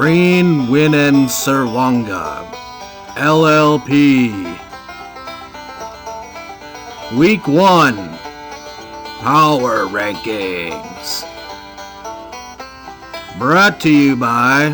Green Winnen Serwanga, LLP. Week 1, Power Rankings. Brought to you by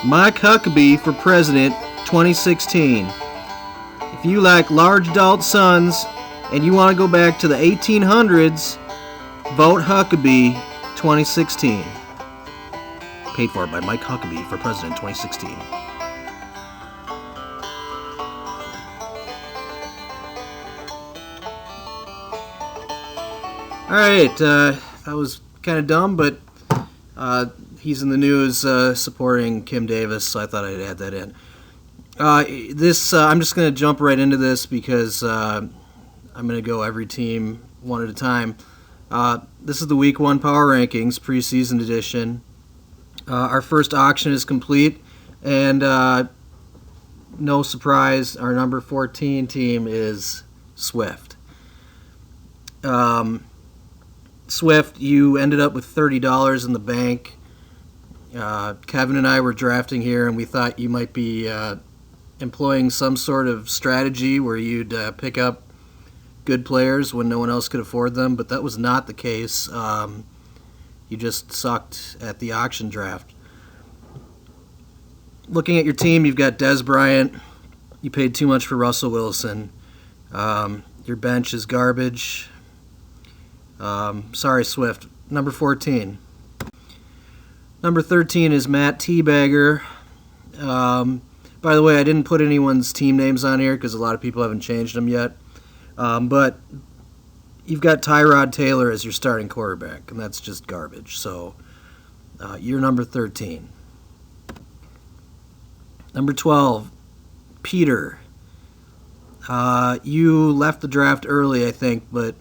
Mike Huckabee for President 2016. If you like large adult sons and you want to go back to the 1800s, vote Huckabee 2016. Paid for by Mike Huckabee for President 2016. Alright, that was kind of dumb, but he's in the news supporting Kim Davis, so I thought I'd add that in. I'm just going to jump right into this because I'm going to go every team one at a time. This is the Week 1 Power Rankings preseason edition. Our first auction is complete, and no surprise, our number 14 team is Swift. Swift, you ended up with $30 in the bank. Kevin and I were drafting here, and we thought you might be employing some sort of strategy where you'd pick up good players when no one else could afford them, but that was not the case. You just sucked at the auction draft. Looking at your team, you've got Des Bryant. You paid too much for Russell Wilson. Your bench is garbage. Sorry, Swift. Number 14. Number 13 is Matt Teabagger. By the way, I didn't put anyone's team names on here because a lot of people haven't changed them yet. But you've got Tyrod Taylor as your starting quarterback, and that's just garbage. So you're number 13. Number 12, Peter. You left the draft early, I think, but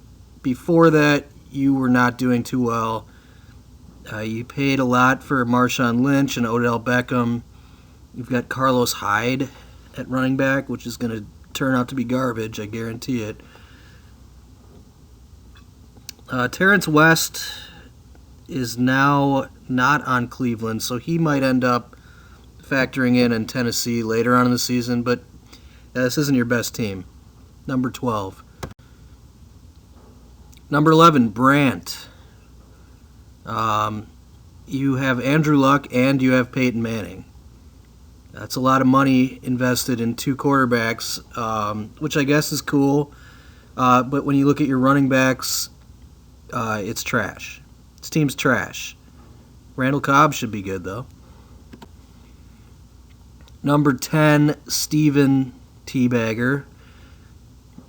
before that, you were not doing too well. You paid a lot for Marshawn Lynch and Odell Beckham. You've got Carlos Hyde at running back, which is going to turn out to be garbage, I guarantee it. Terrence West is now not on Cleveland, so he might end up factoring in Tennessee later on in the season, but this isn't your best team. Number 12. Number 11, Brant. You have Andrew Luck and you have Peyton Manning. That's a lot of money invested in two quarterbacks, which I guess is cool. But when you look at your running backs, it's trash. This team's trash. Randall Cobb should be good, though. Number 10, Steven Teabagger.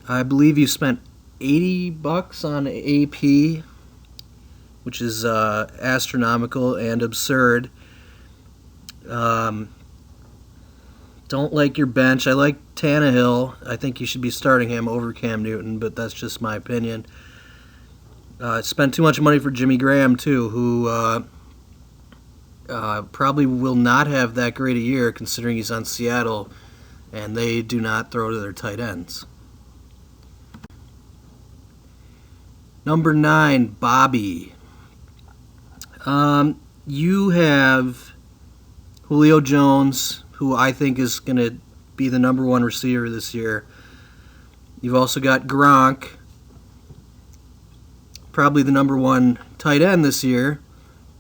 I believe you spent $80 on AP, which is astronomical and absurd. Don't like your bench. I like Tannehill. I think you should be starting him over Cam Newton, but that's just my opinion. Spent too much money for Jimmy Graham, too, who probably will not have that great a year considering he's on Seattle, and they do not throw to their tight ends. Number 9, Bobby. You have Julio Jones, who I think is going to be the number 1 receiver this year. You've also got Gronk, probably the number 1 tight end this year.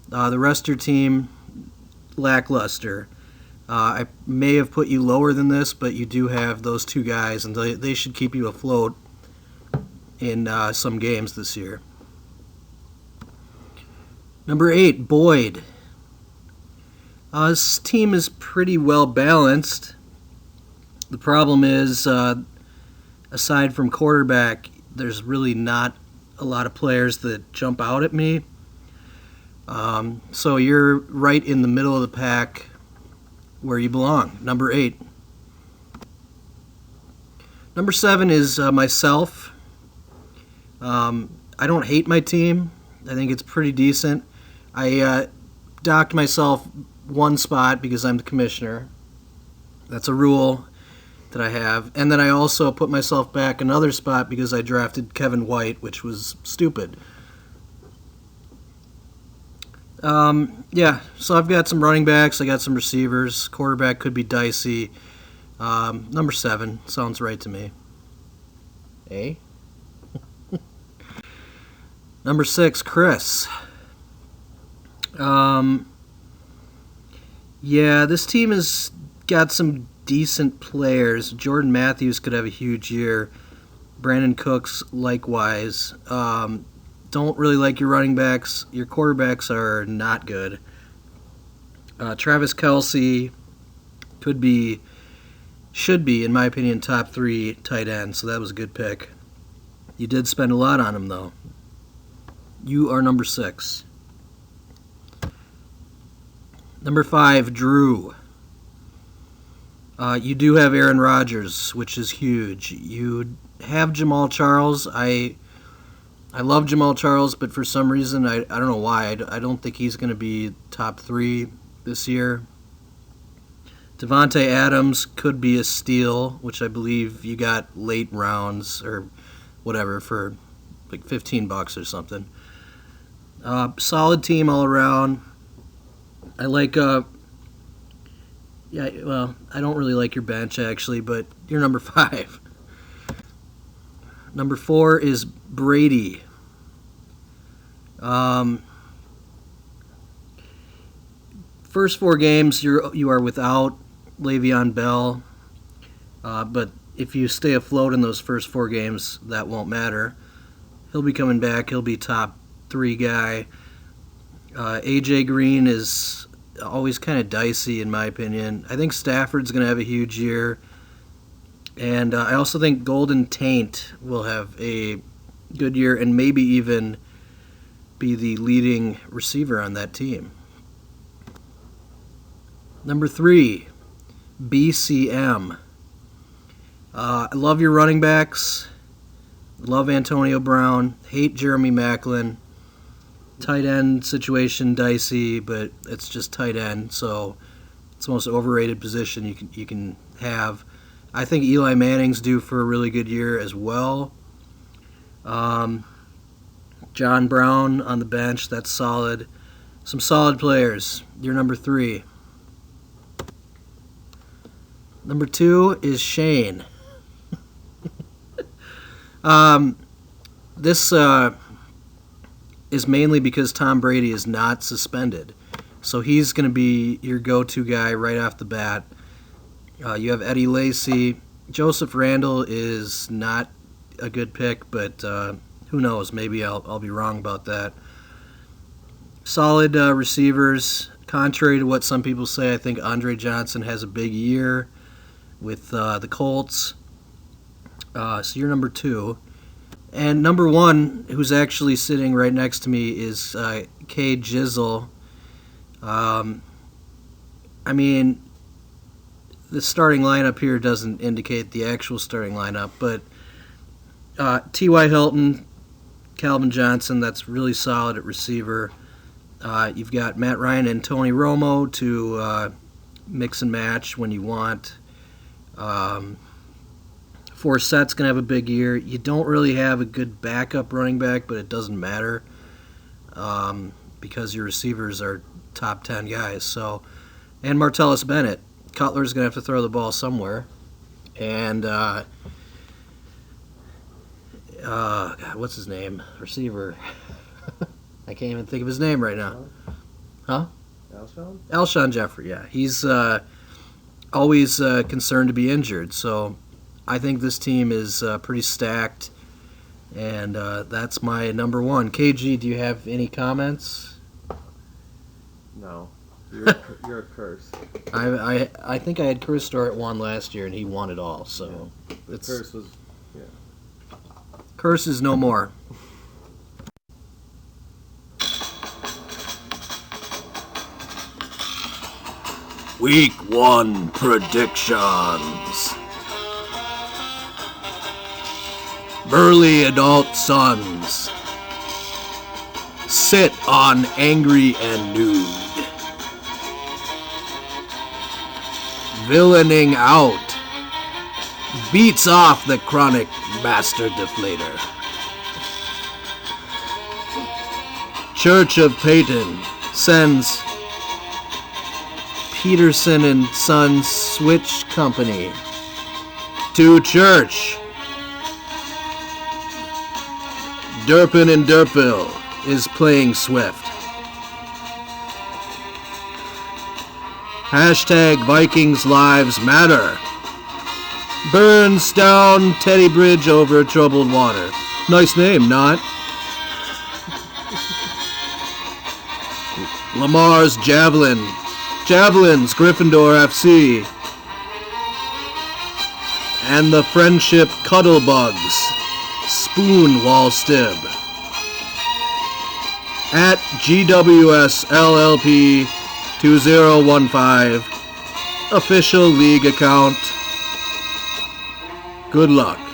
The rest of your team, lackluster. I may have put you lower than this, but you do have those two guys, and they should keep you afloat in some games this year. Number 8, Boyd. This team is pretty well balanced. The problem is, aside from quarterback, there's really not a lot of players that jump out at me. So you're right in the middle of the pack where you belong. Number 8. Number 7 is myself. I don't hate my team. I think it's pretty decent. I docked myself 1 spot because I'm the commissioner. That's a rule that I have. And then I also put myself back another spot because I drafted Kevin White, which was stupid. Yeah, so I've got some running backs. I got some receivers. Quarterback could be dicey. Number 7 sounds right to me. Eh? Number 6, Chris. Yeah, this team has got some decent players. Jordan Matthews could have a huge year. Brandon Cooks, likewise. Don't really like your running backs. Your quarterbacks are not good. Travis Kelce should be, in my opinion, top 3 tight end, so that was a good pick. You did spend a lot on him, though. You are number 6. Number 5, Drew. You do have Aaron Rodgers, which is huge. You have Jamal Charles. I love Jamal Charles, but for some reason, I don't know why, I don't think he's going to be top 3 this year. Devontae Adams could be a steal, which I believe you got late rounds or whatever for like $15 or something. Solid team all around. I like, I don't really like your bench actually, but you're number 5. Number 4 is Brady. First 4 games you are without Le'Veon Bell, but if you stay afloat in those first 4 games, that won't matter. He'll be coming back. He'll be top 3 guy. AJ Green is always kind of dicey in my opinion. I think Stafford's going to have a huge year, and I also think Golden Taint will have a good year and maybe even be the leading receiver on that team. Number 3, BCM. I love your running backs. Love Antonio Brown. Hate Jeremy Maclin. Tight end situation dicey, but it's just tight end, so it's the most overrated position you can have. I think Eli Manning's due for a really good year as well. John Brown on the bench, that's solid. Some solid players. You're number 3. Number 2 is Shane. This is mainly because Tom Brady is not suspended. So he's going to be your go-to guy right off the bat. You have Eddie Lacy. Joseph Randle is not a good pick, but who knows? Maybe I'll be wrong about that. Solid receivers. Contrary to what some people say, I think Andre Johnson has a big year with the Colts. So you're number 2. And number 1, who's actually sitting right next to me, is Kay Jizzle. I mean, the starting lineup here doesn't indicate the actual starting lineup, but T.Y. Hilton, Calvin Johnson, that's really solid at receiver. You've got Matt Ryan and Tony Romo to mix and match when you want. Forset's going to have a big year. You don't really have a good backup running back, but it doesn't matter because your receivers are top 10 guys. So, and Martellus Bennett. Cutler's going to have to throw the ball somewhere. And, God, what's his name? Receiver. I can't even think of his name right now. Huh? Alshon Jeffrey, yeah. He's always concerned to be injured, so I think this team is pretty stacked, and that's my number 1. KG, do you have any comments? No. You're a curse. I think I had Chris start at 1 last year, and he won it all, so The curse was, yeah. Curse is no more. Week 1 predictions. Burly adult sons sit on angry and nude, villaining out, beats off the chronic master deflator. Church of Peyton sends Peterson and Sons Switch Company to church. Durpin and Durpville is playing Swift. Hashtag Vikings Lives Matter. Burns down Teddy Bridge over troubled water. Nice name, not? Lamar's Javelin. Javelins, Gryffindor FC. And the Friendship Cuddlebugs. Spoon Wall Stib. At GWS LLP 2015. Official league account. Good luck.